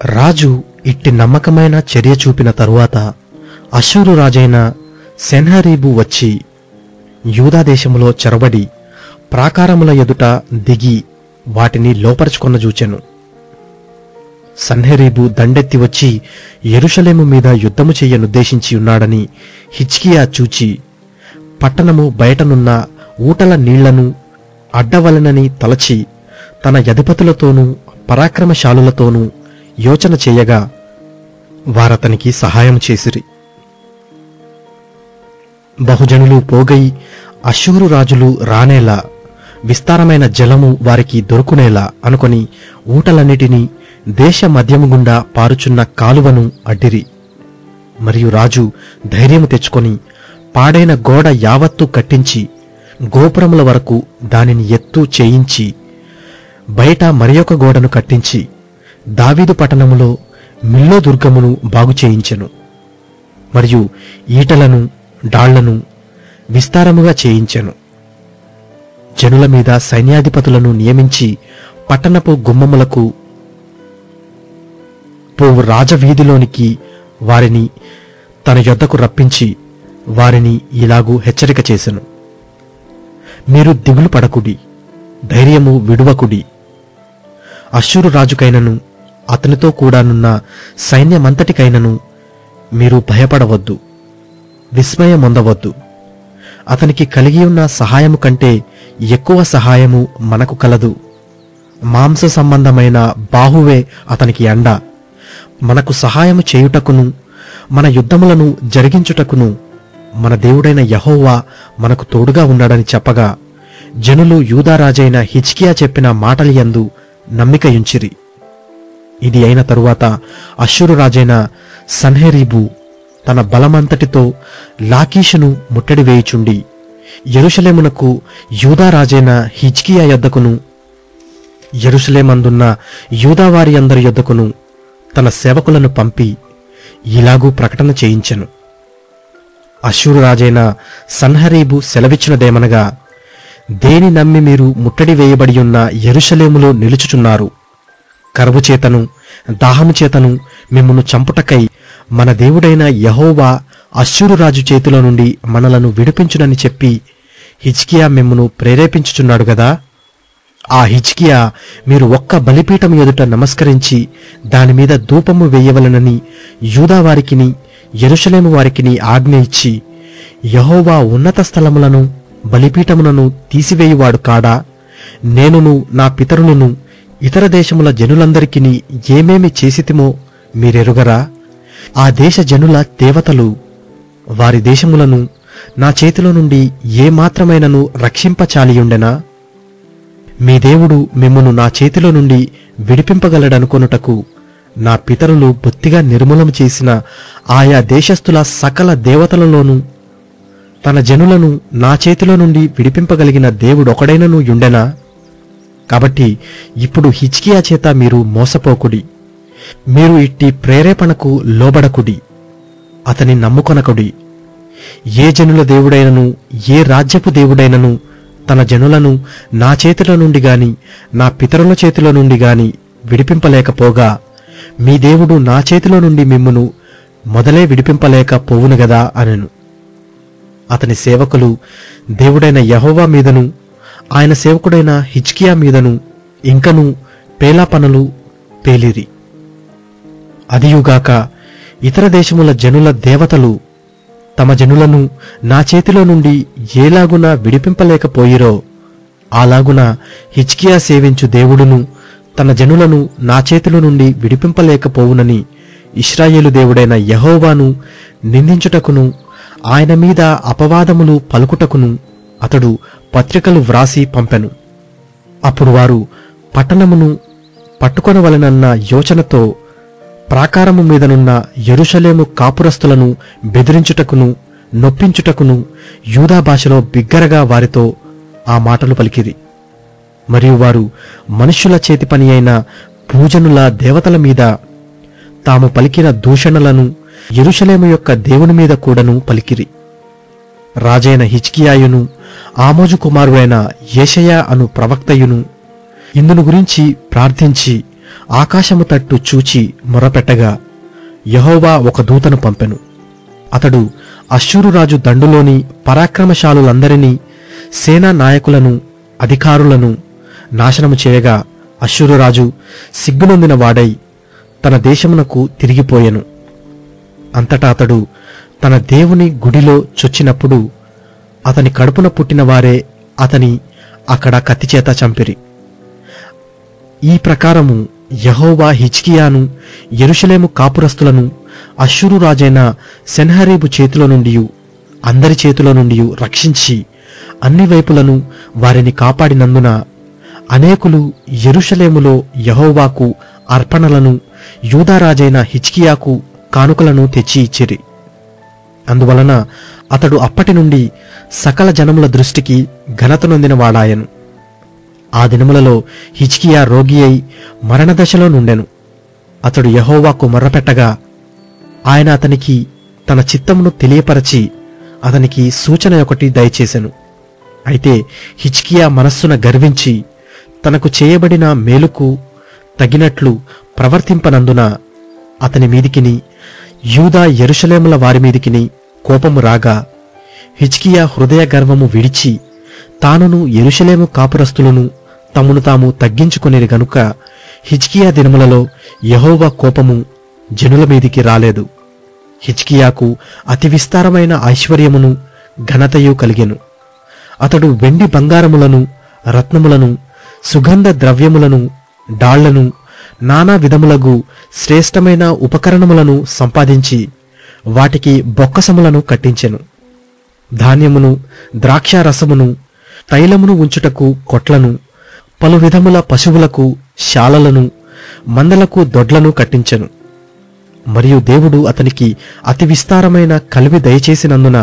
రాజు ఇట్టి నమ్మకమైన చర్య చూపిన తరువాత అష్షూరు రాజైన సెన్హెరీబు వచ్చి యూదాదేశములో చెరబడి ప్రాకారముల ఎదుట దిగి వాటిని లోపరుచుకొన్న చూచెను. సన్హెరీబు దండెత్తి వచ్చి యెరూషలేము మీద యుద్ధము చెయ్యనుద్దేశించి ఉన్నాడని హిజ్కియా చూచి పట్టణము బయటనున్న ఊటల నీళ్లను అడ్డవలనని తలచి తన అధిపతులతోనూ పరాక్రమశాలులతోనూ యోచన చేయగా వారతనికి సహాయం చేసిరి. బహుజనులు పోగై అష్షూరు రాజులు రానేలా విస్తారమైన జలము వారికి దొరుకునేలా అనుకొని ఊటలన్నిటినీ దేశ మధ్యము గుండా పారుచున్న కాలువను అడ్డిరి. మరియు రాజు ధైర్యము తెచ్చుకొని పాడైన గోడ యావత్తూ కట్టించి గోపురముల వరకు దానిని ఎత్తు చేయించి బయట మరియొక గోడను కట్టించి దావీదు పట్టణములో మిల్లో దుర్గమును బాగుచేయించెను. మరియు ఈటలను డాళ్లను విస్తారముగా చేయించెను. జనుల మీద సైన్యాధిపతులను నియమించి పట్టణపు గుమ్మములకు పోవు రాజవీధిలోనికి వారిని తన యొద్దకు రప్పించి వారిని ఇలాగూ హెచ్చరిక చేసెను. మీరు దిగులు పడకుడి, ధైర్యము విడువకుడి. అష్షూరు రాజుకైనను అతనితో కూడానున్న సైన్యమంతటికైనను మీరు భయపడవద్దు, విస్మయమొందవద్దు. అతనికి కలిగి ఉన్న సహాయము కంటే ఎక్కువ సహాయము మనకు కలదు. మాంస సంబంధమైన బాహువే అతనికి అండ. మనకు సహాయము చేయుటకును మన యుద్ధములను జరిగించుటకును మన దేవుడైన యెహోవా మనకు తోడుగా ఉన్నాడని చెప్పగా జనులు యూదారాజైన హిజ్కియా చెప్పిన మాటలయందు నమ్మికయుంచిరి. ఇది అయిన తరువాత అష్షూరు రాజైన సన్హెరీబు తన బలమంతటితో లాకీషును ముట్టడి వేయుచుండి యెరూషలేమునకు యూదారాజైన హిజ్కియా యొద్దకును యెరూషలేమందున్న యూదావారి అందరి యొద్దకును తన సేవకులను పంపి ఇలాగూ ప్రకటన చేయించెను. అష్షూరు రాజైన సన్హెరీబు సెలవిచ్చినదేమనగా, దేని నమ్మి మీరు ముట్టడి వేయబడి ఉన్న యెరూషలేములో నిలుచుచున్నారు? కరువు చేతను దాహము చేతను మిమ్మును చంపుటకై మన దేవుడైన యెహోవా అష్షూరు రాజు చేతిలో నుండి మనలను విడిపించునని చెప్పి హిజ్కియా మిమ్మును ప్రేరేపించుచున్నాడు గదా. ఆ హిజ్కియా మీరు ఒక్క బలిపీఠం ఎదుట నమస్కరించి దానిమీద ధూపము వేయవలనని యూదావారికిని యెరూషలేము వారికిని ఆజ్ఞ ఇచ్చి యెహోవా ఉన్నత స్థలములను బలిపీఠములను తీసివేయువాడు కాడా? నేనును నా పితరులను ఇతర దేశముల జనులందరికిని ఏమేమి చేసితిమో మీరెరుగరా? ఆ దేశ జనుల దేవతలు వారి దేశములను నా చేతిలో నుండి ఏమాత్రమైనను రక్షింపచాలియుండెనా? మీ దేవుడు మిమ్మును నా చేతిలో నుండి విడిపింపగలడనుకొనుటకు నా పితరులు బొత్తిగా నిర్మూలము చేసిన ఆయా దేశస్థుల సకల దేవతలలోనూ తన జనులను నా చేతిలో నుండి విడిపింపగలిగిన దేవుడొకడైనను యుండెనా? కాబట్టి ఇప్పుడు హిజ్కియా చేత మీరు మోసపోకుడి, మీరు ఇట్టి ప్రేరేపణకు లోబడకుడి, అతని నమ్ముకొనకుడి. ఏ జనుల దేవుడైనను ఏ రాజ్యపు దేవుడైనను తన జనులను నా చేతిలో నుండి గాని నా పితరుల చేతిలో నుండి గాని విడిపింపలేకపోగా మీ దేవుడు నా చేతిలో నుండి మిమ్మును మొదలే విడిపింపలేక పోవును గదా అనెను. అతని సేవకులు దేవుడైన యెహోవా మీదను ఆయన సేవకుడైన హిజ్కియా మీదను ఇంకను పేలాపనలు పేలిరి. అదియుగాక ఇతర దేశముల జనుల దేవతలు తమ జనులను నా చేతిలో నుండి ఏలాగున విడిపింపలేకపోయిరో అలాగున హిజ్కియా సేవించు దేవుడును తన జనులను నా చేతిలో నుండి విడిపింపలేకపోవునని ఇశ్రాయేలు దేవుడైన యెహోవాను నిందించుటకును ఆయన మీద అపవాదములు పలుకుటకును అతడు పత్రికలు వ్రాసి పంపెను. అప్పుడు వారు పట్టణమును పట్టుకొనవలెనన్న యోచనతో ప్రాకారము మీదనున్న యెరూషలేము కాపురస్తులను బెదిరించుటకును నొప్పించుటకును యూదా భాషలో బిగ్గరగా వారితో ఆ మాటలు పలికిరి. మరియు వారు మనుష్యుల చేతి పని అయిన పూజనుల దేవతల మీద తాము పలికిన దూషణలను యెరూషలేము యొక్క దేవుని మీద కూడాను పలికిరి. రాజైన హిజ్కియాయును ఆమోజు కుమారుడైన యెషయా అను ప్రవక్తయును ఇందును గురించి ప్రార్థించి ఆకాశము తట్టు చూచి మొరపెట్టగా యెహోవా ఒక దూతను పంపెను. అతడు అష్షూరు రాజు దండులోని పరాక్రమశాలులందరినీ, సేనా నాయకులను, అధికారులను నాశనము చేయగా అష్షూరు రాజు సిగ్గునొందిన వాడై తన దేశమునకు తిరిగిపోయెను. అంతటా అతడు తన దేవుని గుడిలో చొచ్చినప్పుడు అతని కడుపున పుట్టిన వారే అతని అక్కడ కత్తిచేత చంపిరి. ఈ ప్రకారము యెహోవా హిజ్కియాను, యెరూషలేము కాపురస్తులను అష్షూరు రాజైన సెన్హరీబు చేతిలో నుండి, అందరి చేతిలో నుండి రక్షించి అన్ని వైపులను వారిని కాపాడినందున అనేకులు యెరూషలేములో యెహోవాకు అర్పణలను, యూదారాజైన హిజ్కియాకు కానుకలను తెచ్చి ఇచ్చిరి. అందువలన అతడు అప్పటి నుండి సకల జనముల దృష్టికి ఘనత నొందిన వాడాయను. ఆ దినములలో హిజ్కియా రోగి అయి మరణదశలో నుండెను. అతడు యెహోవాకు మొర్రపెట్టగా ఆయన అతనికి తన చిత్తమును తెలియపరచి అతనికి సూచన ఒకటి దయచేసెను. అయితే హిజ్కియా మనస్సున గర్వించి తనకు చేయబడిన మేలుకు తగినట్లు ప్రవర్తింపనందున అతని మీదికిని, యూదా యెరూషలేముల వారి మీదికిని కోపము రాగా హిజ్కియా హృదయ గర్వము విడిచి తానును యెరూషలేము కాపురస్తులను తమను తాము తగ్గించుకొనిరి గనుక హిజ్కియా దినములలో యెహోవా కోపము జనుల మీదికి రాలేదు. హిజ్కియాకు అతి విస్తారమైన ఐశ్వర్యమును ఘనతయు కలిగెను. అతడు వెండి బంగారములను, రత్నములను, సుగంధ ద్రవ్యములను, డాళ్లను, నానా విధములగు శ్రేష్టమైన ఉపకరణములను సంపాదించి వాటికి బొక్కసములను కట్టించెను. ధాన్యమును, ద్రాక్షారసమును, తైలమును ఉంచుటకు కొట్లను, పలు విధముల పశువులకు శాలలను, మందలకు దొడ్లను కట్టించెను. మరియు దేవుడు అతనికి అతి విస్తారమైన కలివి దయచేసినందున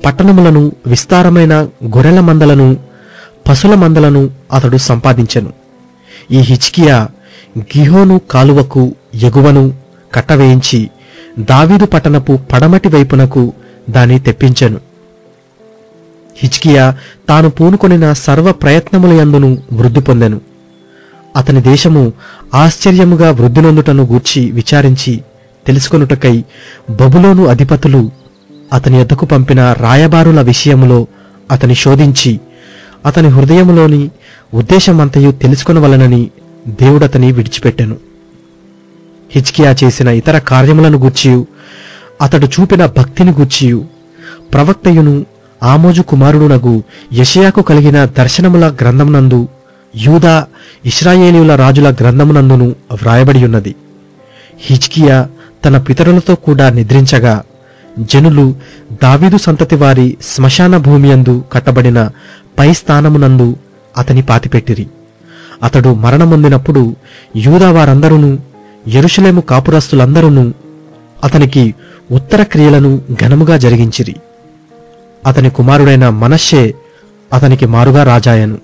పట్టణములను, విస్తారమైన గొర్రెల మందలను, పశుల మందలను అతడు సంపాదించెను. ఈ హిజ్కియా గిహోను కాలువకు ఎగువను కట్టవేయించి దావీదు పట్టణపు పడమటి వైపునకు దాని తెప్పించెను. హిజ్కియా తాను పూనుకొనిన సర్వ ప్రయత్నములయందును వృద్ధి పొందెను. అతని దేశము ఆశ్చర్యముగా వృద్ధి నొందుటను గూర్చి విచారించి తెలుసుకొనుటకై బబులోను అధిపతులు అతని యొద్దకు పంపిన రాయబారుల విషయములో అతని శోధించి అతని హృదయములోని ఉద్దేశమంతయు తెలుసుకొనవలనని దేవుడతని విడిచిపెట్టెను. హిజ్కియా చేసిన ఇతర కార్యములను గూర్చియు అతడు చూపిన భక్తిని గూర్చియు ప్రవక్తయును ఆమోజు కుమారుడునగు యెషయాకు కలిగిన దర్శనముల గ్రంథమునందు, యూదా ఇశ్రాయేలీయుల రాజుల గ్రంథమునందును వ్రాయబడియున్నది. హిజ్కియా తన పితరులతో కూడా నిద్రించగా జనులు దావీదు సంతతి వారి శ్మశాన భూమియందు కట్టబడిన పై స్థానమునందు అతని పాతిపెట్టిరి. అతడు మరణమొందినప్పుడు యూదా వారందరూను, యెరూషలేము కాపురస్తులందరూను అతనికి ఉత్తర క్రియలను ఘనముగా జరిగించిరి. అతని కుమారుడైన మనష్షే అతనికి మారుగా రాజాయను.